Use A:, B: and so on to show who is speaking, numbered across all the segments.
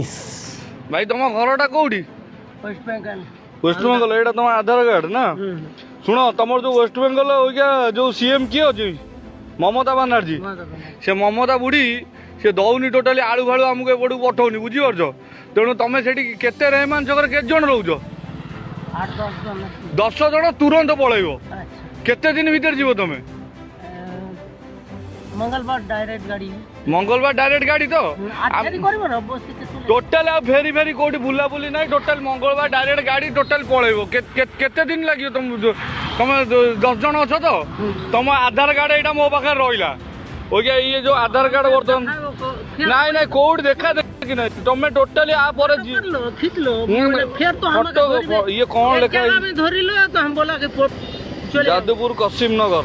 A: ইস ভাই তোমার ঘরটা কোউটি? ওয়েস্টবেঙ্গল। এটা তোমার আধার কার্ড না? শুনো তোমার যে ওয়েস্টবেঙ্গল ওইটা যে সিএম কিଏ ଅଛି? ମମତା ବାନାର୍ଜୀ। ସେ ମମତା ବୁଢ଼ୀ ସେ ଦଉନି ଟୋଟାଲି ଆଳୁ ଫାଳୁ ଆମକୁ ଏପଟକୁ ପଠଉନି, ବୁଝିପାରୁଛ? ତେଣୁ ତମେ ସେଠି କେତେ ରେହମାନ ଛକରେ କେତେ ଜଣ ରହୁଛ? 10 ଜଣ ତୁରନ୍ତ ପଳେଇବ। କେତେ ଦିନ ଭିତରେ ଯିବ ତମେ?
B: मंगलवार डायरेक्ट गाड़ी
A: मंगलवार डायरेक्ट गाड़ी तो टोटाल आ फेरी फेरी कोठी बुला बुली नहीं, टोटाल मंगलवार डायरेक्ट गाड़ी टोटाल पळेबो। केते दिन लागियो? तुम 10 जन अछ तो तुम आधार कार्ड एटा मो पाखे रहिला ओके। ये जो आधार कार्ड वर्तन नहीं नहीं कोड देखा देखि नहीं तुम टोटाली आ पर
B: खींच लो फिर तो हम
A: ये कौन लिखा है?
B: में धरि लो तो हम बोला कि
A: जादूपुर कसिम नगर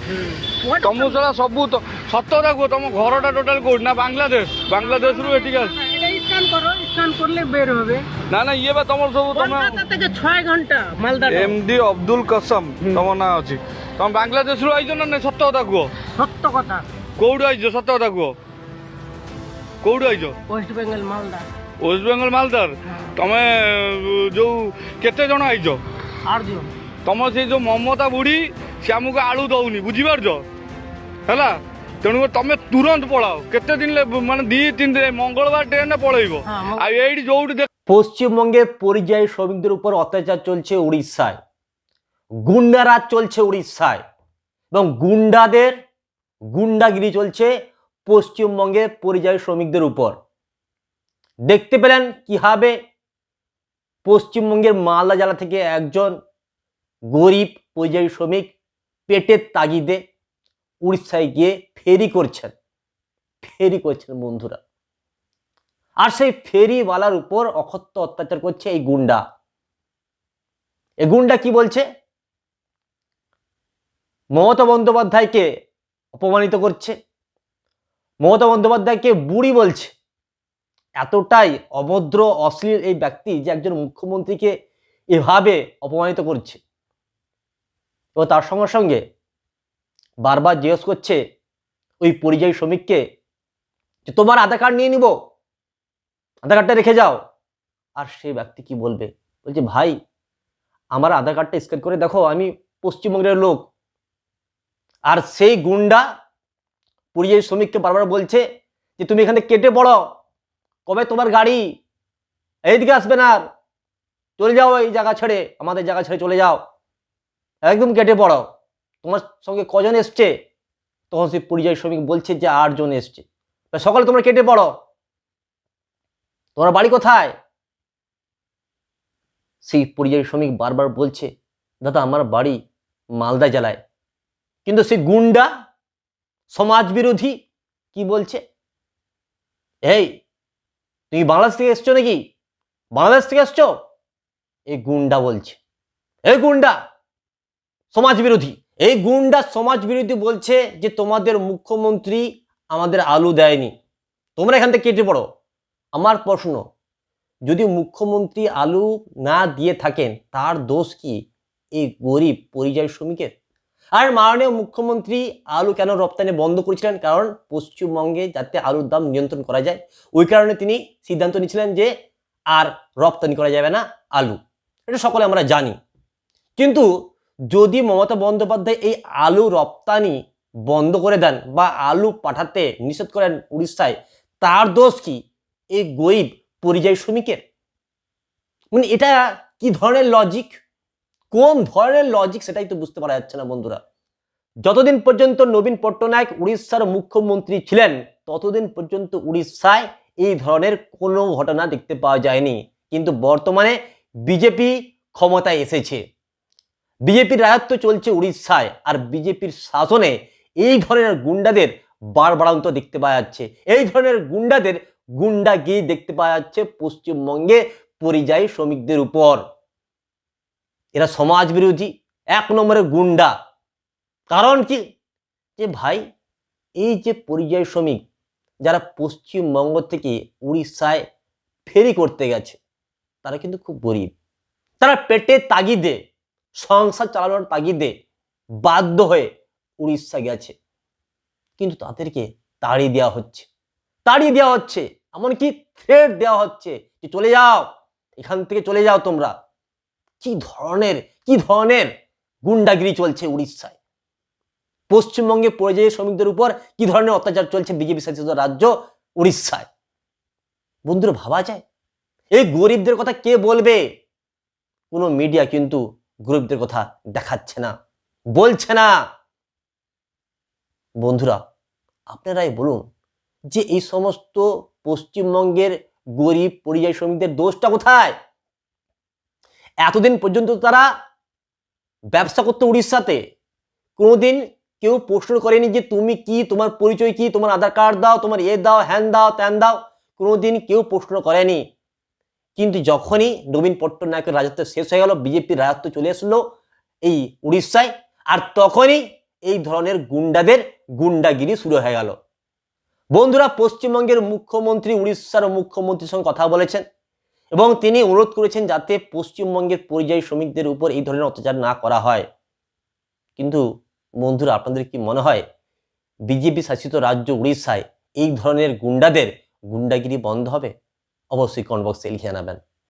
A: तुम सारा सबू तो सतता कह तुम घरटा टोटाल कोड ना? बांग्लादेश बांग्लादेश रु एठी
B: स्कैन करो, स्कैन करले बेर होबे
A: ना ना। ये बा तुम सब तुम
B: कोलकाता के 6 घंटा मालदा
A: एमडी अब्दुल कसम तुम ना अछि। तुम बांग्लादेश रु आइजो ना? नहीं सतता कह।
B: सत्य कथा
A: कोड आइजो? सतता कह कोड आइजो?
B: वेस्ट बेंगल मालदा।
A: वेस्ट बेंगल मालदार। तुम जो केते जण आइजो?
B: 8 जण।
A: तुम से जो ममता बुढ़ी से आमको आलू दौनी, बुझीपार है? तेणु तुम तुरंत पलाओ। केते दिन माने 2-3 दिन मंगलवार ट्रेन पलैबो। आइडी जो
C: পশ্চিমবঙ্গে পরিযায়ী শ্রমিকদের উপর অত্যাচার চলছে উড়িষ্যায়, গুন্ডারাজ চলছে উড়িষ্যায় এবং গুন্ডাদের গুন্ডাগিরি চলছে পশ্চিমবঙ্গে পরিযায়ী শ্রমিকদের উপর। দেখতে পেলেন কিভাবে পশ্চিমবঙ্গের মালদা জেলা থেকে একজন গরিব পরিযায়ী শ্রমিক পেটের তাগিদে উড়িষ্যায় গিয়ে ফেরি করছেন বন্ধুরা। আর সেই ফেরিওয়ালার উপর অকথ্য অত্যাচার করছে এই গুন্ডা। এই গুন্ডা কি বলছে? মমতা বন্দ্যোপাধ্যায়কে অপমানিত করছে, মমতা বন্দ্যোপাধ্যায়কে বুড়ি বলছে। এতটাই অভদ্র অশ্লীল এই ব্যক্তি যে একজন মুখ্যমন্ত্রীকে এভাবে অপমানিত করছে। ও তার সঙ্গে সঙ্গে বারবার জিজ্ঞেস করছে ওই পরিযায়ী শ্রমিককে যে তোমার আধার কার্ড নিয়ে নিব, আধার কার্ডটা রেখে যাও। আর সেই ব্যক্তি কি বলবে? বলছে ভাই আমার আধার কার্ডটা স্ক্যান করে দেখো, আমি পশ্চিমবঙ্গের লোক। আর সেই গুন্ডা পরিযায়ী শ্রমিককে বারবার বলছে যে তুমি এখানে কেটে পড়ো, কবে তোমার গাড়ি, এইদিকে আসবে না, আর চলে যাও এই জায়গা ছেড়ে, আমাদের জায়গা ছেড়ে চলে যাও, একদম কেটে পড়ো। তোমার সঙ্গে কজন এসছে? তখন সেই পরিযায়ী শ্রমিক বলছে যে 8 জন এসছে। সকালে তোমরা কেটে পড়ো, তোমার বাড়ি কোথায়? সেই পরিযায়ী শ্রমিক বারবার বলছে দাদা আমার বাড়ি মালদা জেলায়। কিন্তু সেই গুন্ডা সমাজ বিরোধী কি বলছে, এই তুমি বাংলাদেশ থেকে এসছো নাকি? বাংলাদেশ থেকে এসছো? এই গুন্ডা বলছে, এই গুন্ডা সমাজ বিরোধী। এই গুন্ডা সমাজ বিরোধী বলছে যে তোমাদের মুখ্যমন্ত্রী আমাদের আলু দেয়নি, তোমরা এখান থেকে কেটে পড়ো। আমার প্রশ্ন, যদি মুখ্যমন্ত্রী আলু না দিয়ে থাকেন তার দোষ কি এই গরিব পরিযায়ী শ্রমিকের? আর মাননীয় মুখ্যমন্ত্রী আলু কেন রপ্তানি বন্ধ করেছিলেন? কারণ পশ্চিমবঙ্গে যাতে আলুর দাম নিয়ন্ত্রণ করা যায়, ওই কারণে তিনি সিদ্ধান্ত নিয়েছিলেন যে আর রপ্তানি করা যাবে না আলু। এটা সকলে আমরা জানি। কিন্তু যদি মমতা বন্দ্যোপাধ্যায় এই আলু রপ্তানি বন্ধ করে দেন বা আলু পাঠাতে নিষেধ করেন উড়িষ্যায়, তার দোষ কি এই গরিব পরিযায়ী শ্রমিকের? মানে এটা কি ধরনের লজিক, কোন ধরনের লজিক সেটাই তো বুঝতে পারা যাচ্ছে না বন্ধুরা। যতদিন পর্যন্ত নবীন পট্টনায়ক উড়িষ্যার মুখ্যমন্ত্রী ছিলেন ততদিন পর্যন্ত উড়িষ্যায় এই ধরনের কোনো ঘটনা দেখতে পাওয়া যায়নি। কিন্তু বর্তমানে বিজেপি ক্ষমতায় এসেছে, বিজেপির রাজত্ব চলছে উড়িষ্যায়, আর বিজেপির শাসনে এই ধরনের গুন্ডাদের বাড়বাড়ন্ত দেখতে পাওয়া যাচ্ছে। এই ধরনের গুন্ডাদের গুন্ডাগিরি দেখতে পাওয়া যাচ্ছে পশ্চিমবঙ্গে পরিযায়ী শ্রমিকদের উপর। এরা সমাজ বিরোধী, 1 নম্বরের গুন্ডা। কারণ কি যে ভাই এই যে পরিযায়ী শ্রমিক যারা পশ্চিমবঙ্গ থেকে উড়িষ্যায় ফেরি করতে গেছে তারা কিন্তু খুব গরিব। তারা পেটের তাগিদে, সংসার চালানোর তাগিদে বাধ্য হয়ে উড়িষ্যা গেছে, কিন্তু তাদেরকে তাড়িয়ে দেওয়া হচ্ছে, এমনকি থ্রেট দেওয়া হচ্ছে যে চলে যাও, এখান থেকে চলে যাও তোমরা। কি ধরনের গুন্ডাগিরি চলছে উড়িষ্যায়, পশ্চিমবঙ্গে পরিযায়ী শ্রমিকদের উপর কি ধরনের অত্যাচার চলছে বিজেপি শাসিত রাজ্য উড়িষ্যায়। বন্ধুরা, ভাবা যায়? এই গরিবদের কথা কে বলবে? কোনো মিডিয়া কিন্তু গরিবদের কথা দেখাচ্ছে না, বলছে না। বন্ধুরা, আপনারাই বলুন যে এই সমস্ত পশ্চিমবঙ্গের গরিব পরিযায়ী শ্রমিকদের দোষটা কোথায়? এতদিন পর্যন্ত তারা ব্যবসা করতে উড়িষ্যাতে, কোনোদিন কেউ প্রশ্ন করেনি যে তুমি কি, তোমার পরিচয় কি, তোমার আধার কার্ড দাও, তোমার এ দাও, হ্যান দাও, ত্যান দাও, কোনোদিন কেউ প্রশ্ন করেনি। কিন্তু যখনই নবীন পট্টনায়কের রাজত্ব শেষ হয়ে গেল, বিজেপির রাজত্ব চলে আসলো এই উড়িষ্যায়, আর তখনই এই ধরনের গুন্ডাদের গুন্ডাগিরি শুরু হয়ে গেল। বন্ধুরা, পশ্চিমবঙ্গের মুখ্যমন্ত্রী উড়িষ্যার মুখ্যমন্ত্রীর সঙ্গে কথা বলেছেন এবং তিনি অনুরোধ করেছেন যাতে পশ্চিমবঙ্গের পরিযায়ী শ্রমিকদের উপর এই ধরনের অত্যাচার না করা হয়। কিন্তু বন্ধুরা, আপনাদের কি মনে হয় বিজেপি শাসিত রাজ্য উড়িষ্যায় এই ধরনের গুন্ডাদের গুন্ডাগিরি বন্ধ হবে? অবশ্যই কমেন্ট বক্সে লিখে জানাবেন।